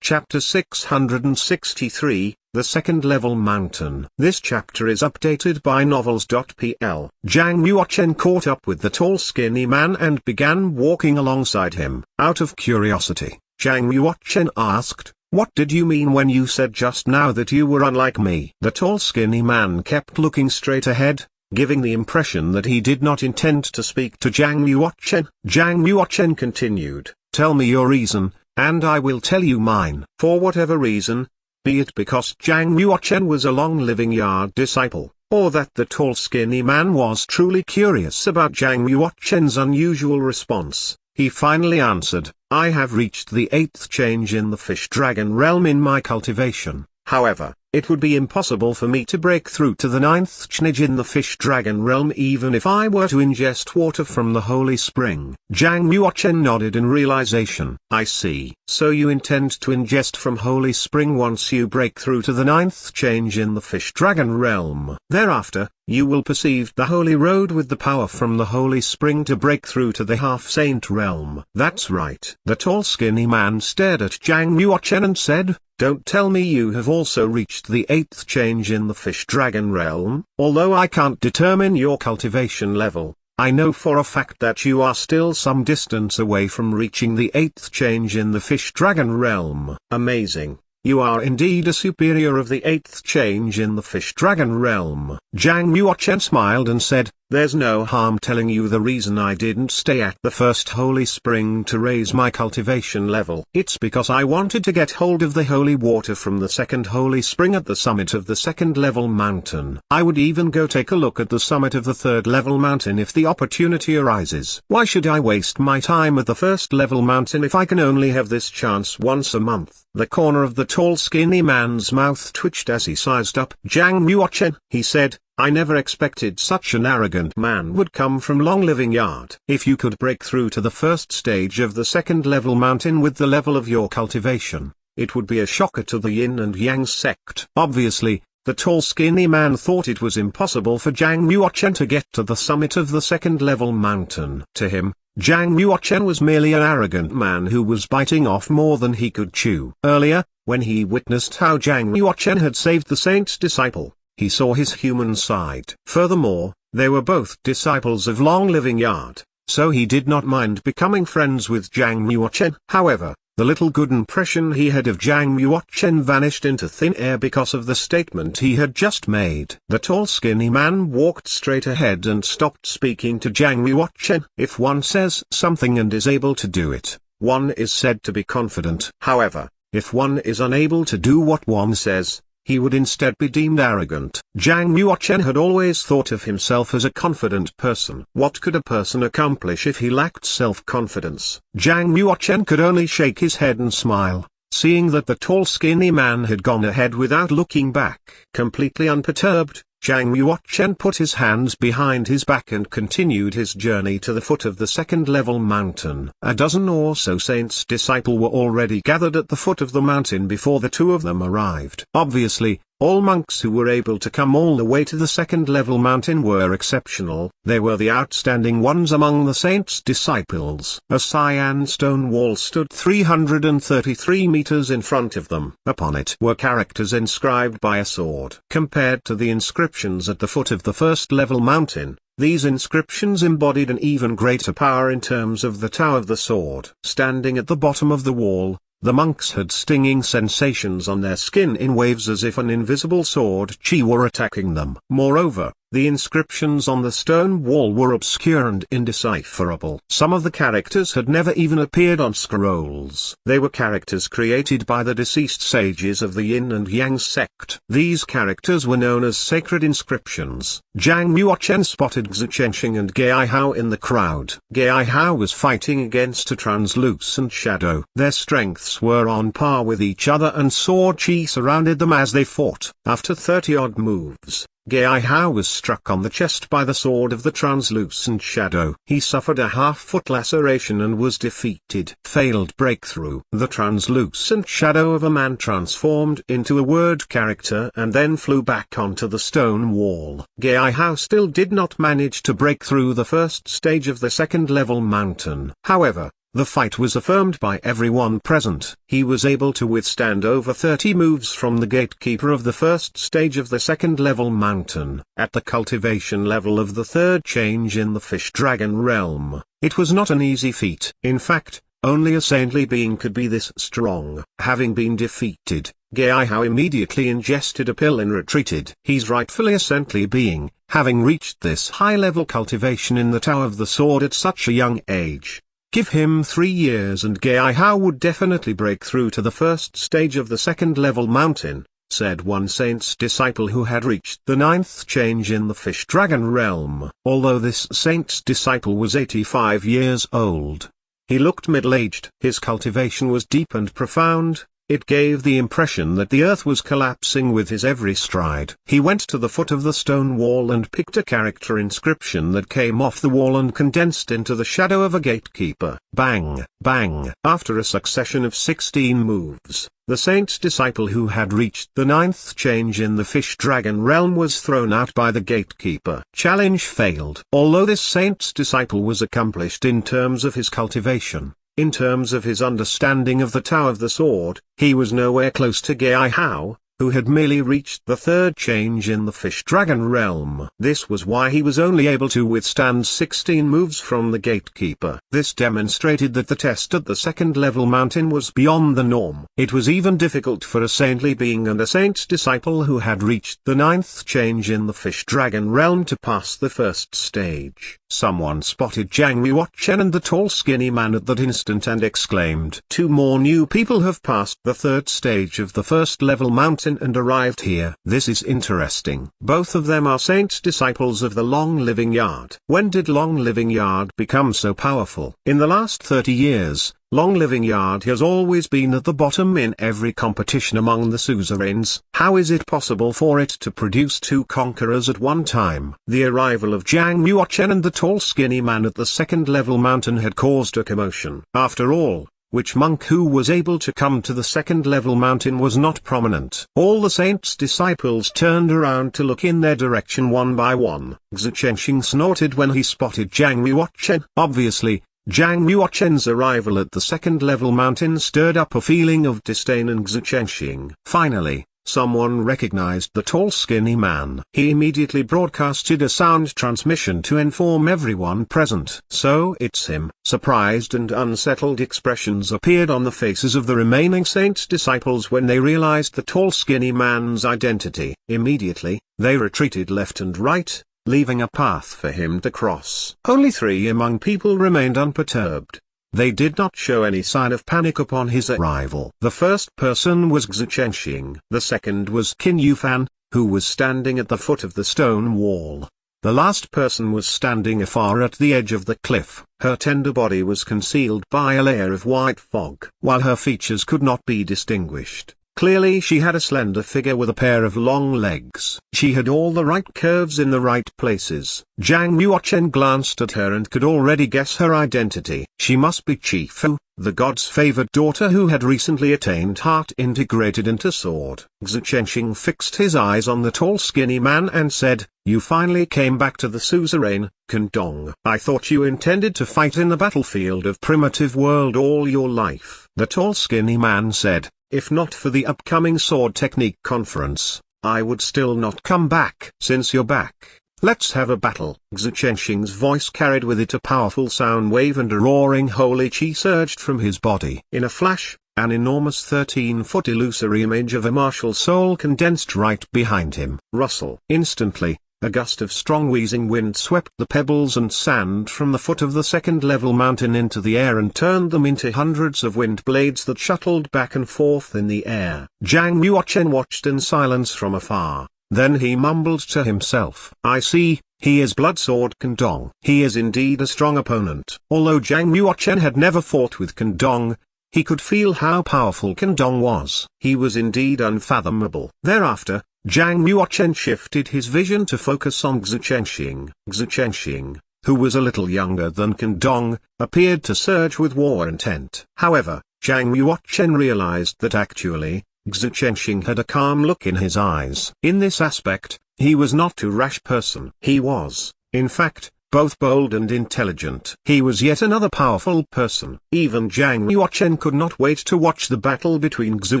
Chapter 663, The Second Level Mountain. This chapter is updated by Novels.pl. Zhang Yuochen caught up with the tall skinny man and began walking alongside him. Out of curiosity, Zhang Yuochen asked, "What did you mean when you said just now that you were unlike me?" The tall skinny man kept looking straight ahead, giving the impression that he did not intend to speak to Zhang Yuochen. Zhang Yuochen continued, "Tell me your reason, and I will tell you mine." For whatever reason, be it because Zhang Yuochen was a long-living Yard disciple, or that the tall skinny man was truly curious about Zhang Yuochen's unusual response, he finally answered, "I have reached the 8th change in the fish dragon realm in my cultivation. However, it would be impossible for me to break through to the 9th change in the fish dragon realm even if I were to ingest water from the holy spring." Zhang Yuochen nodded in realization. "I see. So you intend to ingest from holy spring once you break through to the 9th change in the fish dragon realm. Thereafter, you will perceive the holy road with the power from the holy spring to break through to the half-saint realm." "That's right." The tall skinny man stared at Zhang Yuochen and said, "Don't tell me you have also reached the 8th change in the fish dragon realm." "Although I can't determine your cultivation level, I know for a fact that you are still some distance away from reaching the 8th change in the fish dragon realm." "Amazing. You are indeed a superior of the 8th change in the fish dragon realm." Zhang Yuochen smiled and said, "There's no harm telling you the reason I didn't stay at the first holy spring to raise my cultivation level. It's because I wanted to get hold of the holy water from the second holy spring at the summit of the second level mountain. I would even go take a look at the summit of the third level mountain if the opportunity arises. Why should I waste my time at the first level mountain if I can only have this chance once a month?" The corner of the tall skinny man's mouth twitched as he sized up Zhang Yuochen. He said, "I never expected such an arrogant man would come from Long Living Yard. If you could break through to the first stage of the second level mountain with the level of your cultivation, it would be a shocker to the Yin and Yang sect." Obviously, the tall skinny man thought it was impossible for Zhang Yuochen to get to the summit of the second level mountain. To him, Zhang Yuochen was merely an arrogant man who was biting off more than he could chew. Earlier, when he witnessed how Zhang Yuochen had saved the saint's disciple, he saw his human side. Furthermore, they were both disciples of Long Living Yard, so he did not mind becoming friends with Zhang Yuochen. However, the little good impression he had of Zhang Yuochen vanished into thin air because of the statement he had just made. The tall skinny man walked straight ahead and stopped speaking to Zhang Yuochen. If one says something and is able to do it, one is said to be confident. However, if one is unable to do what one says, he would instead be deemed arrogant. Zhang Yuochen had always thought of himself as a confident person. What could a person accomplish if he lacked self-confidence? Zhang Yuochen could only shake his head and smile, seeing that the tall skinny man had gone ahead without looking back. Completely unperturbed, Zhang Yuochen put his hands behind his back and continued his journey to the foot of the second level mountain. A dozen or so saints' disciples were already gathered at the foot of the mountain before the two of them arrived. Obviously, all monks who were able to come all the way to the second level mountain were exceptional. They were the outstanding ones among the saints' disciples. A cyan stone wall stood 333 meters in front of them. Upon it were characters inscribed by a sword. Compared to the inscriptions at the foot of the first level mountain, these inscriptions embodied an even greater power in terms of the Tao of the sword. Standing at the bottom of the wall, the monks had stinging sensations on their skin in waves as if an invisible sword chi were attacking them. Moreover, the inscriptions on the stone wall were obscure and indecipherable. Some of the characters had never even appeared on scrolls. They were characters created by the deceased sages of the Yin and Yang sect. These characters were known as sacred inscriptions. Zhang Yuochen spotted Xu Chenxing and Gai Hao in the crowd. Gai Hao was fighting against a translucent shadow. Their strengths were on par with each other and sword chi surrounded them as they fought. After 30-odd moves, Gai Hao was struck on the chest by the sword of the translucent shadow. He suffered a half-foot laceration and was defeated. Failed breakthrough. The translucent shadow of a man transformed into a word character and then flew back onto the stone wall. Gai Hao still did not manage to break through the first stage of the second level mountain. However, The fight was affirmed by everyone present. He was able to withstand over 30 moves from the gatekeeper of the first stage of the second level mountain. At the cultivation level of the third change in the fish-dragon realm, it was not an easy feat. In fact, only a saintly being could be this strong. Having been defeated, Geihao immediately ingested a pill and retreated. He's rightfully a saintly being, having reached this high-level cultivation in the Tower of the Sword at such a young age. Give him 3 years and Geihao would definitely break through to the first stage of the second-level mountain, said one saint's disciple who had reached the 9th change in the fish-dragon realm. Although this saint's disciple was 85 years old, he looked middle-aged. His cultivation was deep and profound. It gave the impression that the earth was collapsing with his every stride. He went to the foot of the stone wall and picked a character inscription that came off the wall and condensed into the shadow of a gatekeeper. Bang, bang. After a succession of 16 moves, the saint's disciple who had reached the 9th change in the fish-dragon realm was thrown out by the gatekeeper. Challenge failed. Although this saint's disciple was accomplished in terms of his cultivation, in terms of his understanding of the Tower of the Sword, he was nowhere close to Geihao, who had merely reached the 3rd change in the fish-dragon realm. This was why he was only able to withstand 16 moves from the gatekeeper. This demonstrated that the test at the second-level mountain was beyond the norm. It was even difficult for a saintly being and a saint's disciple who had reached the 9th change in the fish-dragon realm to pass the first stage. Someone spotted Zhang Yuochen and the tall skinny man at that instant and exclaimed, "2 more new people have passed the 3rd stage of the first-level mountain and arrived here. This is interesting. Both of them are saints disciples of the Long Living Yard." When did Long Living Yard become so powerful? In the last 30 years, Long Living Yard has always been at the bottom in every competition among the suzerains. How is it possible for it to produce 2 conquerors at one time? The arrival of Zhang Yuochen and the tall skinny man at the second-level mountain had caused a commotion. After all, which monk who was able to come to the second-level mountain was not prominent. All the saints' disciples turned around to look in their direction one by one. Xu Chenxing snorted when he spotted Zhang Yuochen. Obviously, Zhang Yuochen's arrival at the second-level mountain stirred up a feeling of disdain in Xu Chenxing. Finally, someone recognized the tall skinny man. He immediately broadcasted a sound transmission to inform everyone present. "So it's him." Surprised and unsettled expressions appeared on the faces of the remaining saints' disciples when they realized the tall skinny man's identity. Immediately, they retreated left and right, leaving a path for him to cross. Only 3 among people remained unperturbed. They did not show any sign of panic upon his arrival. The first person was Xu Chenxing. The second was Qin Yufan, who was standing at the foot of the stone wall. The last person was standing afar at the edge of the cliff. Her tender body was concealed by a layer of white fog. While her features could not be distinguished, clearly she had a slender figure with a pair of long legs. She had all the right curves in the right places. Zhang Yuochen glanced at her and could already guess her identity. She must be Chifu, the god's favored daughter who had recently attained heart integrated into sword. Xu Chenxing fixed his eyes on the tall skinny man and said, "You finally came back to the suzerain, Kendong. I thought you intended to fight in the battlefield of primitive world all your life." The tall skinny man said, "If not for the upcoming sword technique conference, I would still not come back. Since you're back, let's have a battle." Xu Chenxing's voice carried with it a powerful sound wave and a roaring holy chi surged from his body. In a flash, an enormous 13-foot illusory image of a martial soul condensed right behind him. Rustle. Instantly, a gust of strong wheezing wind swept the pebbles and sand from the foot of the second-level mountain into the air and turned them into hundreds of wind blades that shuttled back and forth in the air. Zhang Yuochen watched in silence from afar. Then he mumbled to himself, "I see, he is Bloodsword Kendong. He is indeed a strong opponent." Although Zhang Yuochen had never fought with Kendong, he could feel how powerful Kendong was. He was indeed unfathomable. Thereafter, Zhang Yuochen shifted his vision to focus on Xu Chenxing. Xu Chenxing, who was a little younger than Kendong, appeared to surge with war intent. However, Zhang Yuochen realized that actually, Xu Chenxing had a calm look in his eyes. In this aspect, he was not a rash person. He was, in fact, both bold and intelligent. He was yet another powerful person. Even Zhang Yuochen could not wait to watch the battle between Xu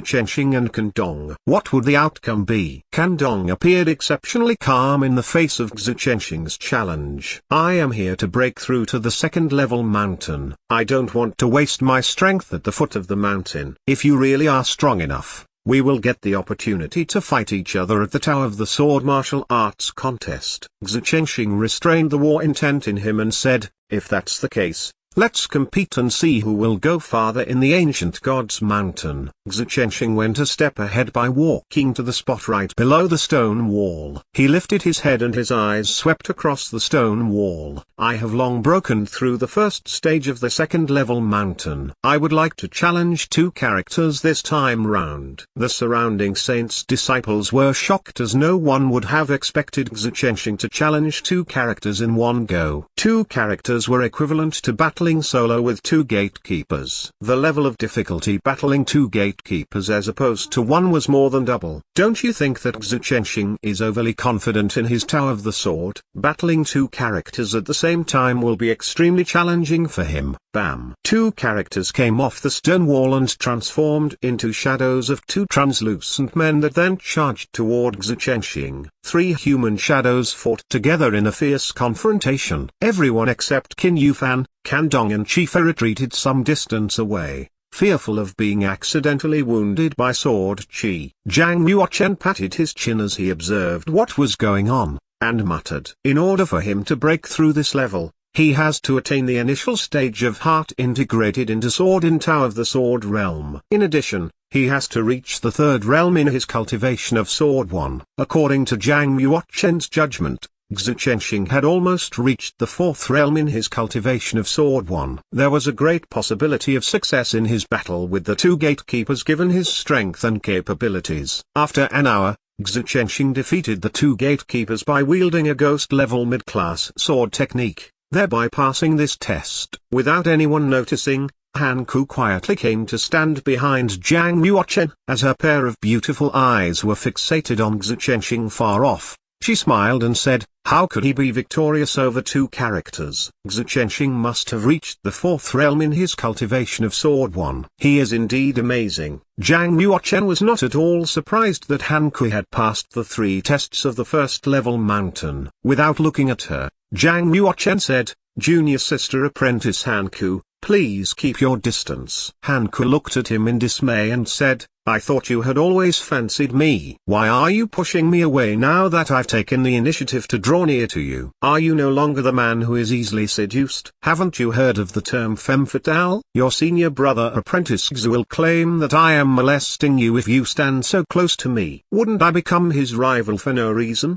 Chenxing and Can Dong. What would the outcome be? Can Dong appeared exceptionally calm in the face of Xu Chenxing's challenge. I am here to break through to the second level mountain. I don't want to waste my strength at the foot of the mountain. If you really are strong enough, we will get the opportunity to fight each other at the Tower of the Sword martial arts contest. Xu Chenxing restrained the war intent in him and said, if that's the case, let's compete and see who will go farther in the ancient god's mountain. Xu Chenxing went a step ahead by walking to the spot right below the stone wall. He lifted his head and his eyes swept across the stone wall. I have long broken through the first stage of the second level mountain. I would like to challenge 2 characters this time round. The surrounding saints' disciples were shocked as no one would have expected Xu Chenxing to challenge 2 characters in one go. 2 characters were equivalent to battling solo with 2 gatekeepers. The level of difficulty battling 2 gatekeepers as opposed to 1 was more than double. Don't you think that Xu Chenxing is overly confident in his Tower of the Sword? Battling 2 characters at the same time will be extremely challenging for him. Bam! 2 characters came off the stone wall and transformed into shadows of 2 translucent men that then charged toward Xu Chenxing. 3 human shadows fought together in a fierce confrontation. Everyone except Qin Yufan, Can Dong and Shifa retreated some distance away, fearful of being accidentally wounded by sword chi. Zhang Yuochen patted his chin as he observed what was going on, and muttered. In order for him to break through this level, he has to attain the initial stage of heart integrated into sword in Tower of the Sword realm. In addition, he has to reach the 3rd realm in his cultivation of Sword 1. According to Zhang Yuochen's judgment, Xu Chenxing had almost reached the 4th realm in his cultivation of Sword 1. There was a great possibility of success in his battle with the 2 gatekeepers given his strength and capabilities. After an hour, Xu Chenxing defeated the 2 gatekeepers by wielding a ghost-level mid-class sword technique, thereby passing this test. Without anyone noticing, Han Ku quietly came to stand behind Zhang Yuochen. As her pair of beautiful eyes were fixated on Xu Chenxing far off, she smiled and said, how could he be victorious over 2 characters? Xu Chenxing must have reached the 4th realm in his cultivation of Sword 1. He is indeed amazing. Zhang Yuochen was not at all surprised that Han Ku had passed the 3 tests of the 1st level mountain. Without looking at her, Zhang Yuochen said, Junior Sister Apprentice Han Ku, please keep your distance. Han Ku looked at him in dismay and said, I thought you had always fancied me. Why are you pushing me away now that I've taken the initiative to draw near to you? Are you no longer the man who is easily seduced? Haven't you heard of the term femme fatale? Your senior brother Apprentice Xu will claim that I am molesting you if you stand so close to me. Wouldn't I become his rival for no reason?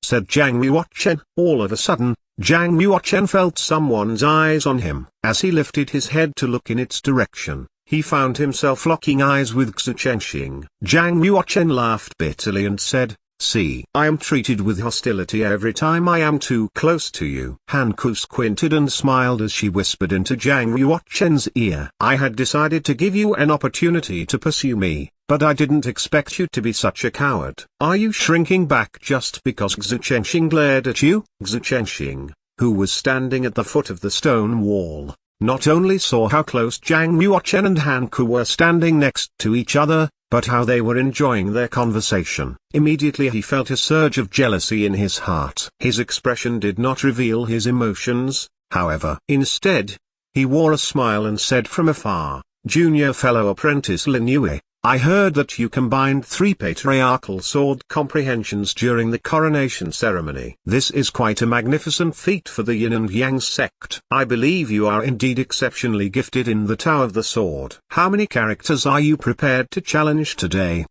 Said Zhang Yuochen. All of a sudden, Zhang Yuochen felt someone's eyes on him. As he lifted his head to look in its direction, he found himself locking eyes with Xu Chenxing. Zhang Yuochen laughed bitterly and said, see, I am treated with hostility every time I am too close to you. Han Ku squinted and smiled as she whispered into Zhang Yuochen's ear. I had decided to give you an opportunity to pursue me, but I didn't expect you to be such a coward. Are you shrinking back just because Xu Chenxing glared at you? Xu Chenxing, who was standing at the foot of the stone wall, not only saw how close Zhang Yuochen and Han Ku were standing next to each other, but how they were enjoying their conversation. Immediately he felt a surge of jealousy in his heart. His expression did not reveal his emotions, however. Instead, he wore a smile and said from afar, Junior fellow apprentice Lin Yue, I heard that you combined 3 patriarchal sword comprehensions during the coronation ceremony. This is quite a magnificent feat for the Yin and Yang sect. I believe you are indeed exceptionally gifted in the Tower of the Sword. How many characters are you prepared to challenge today?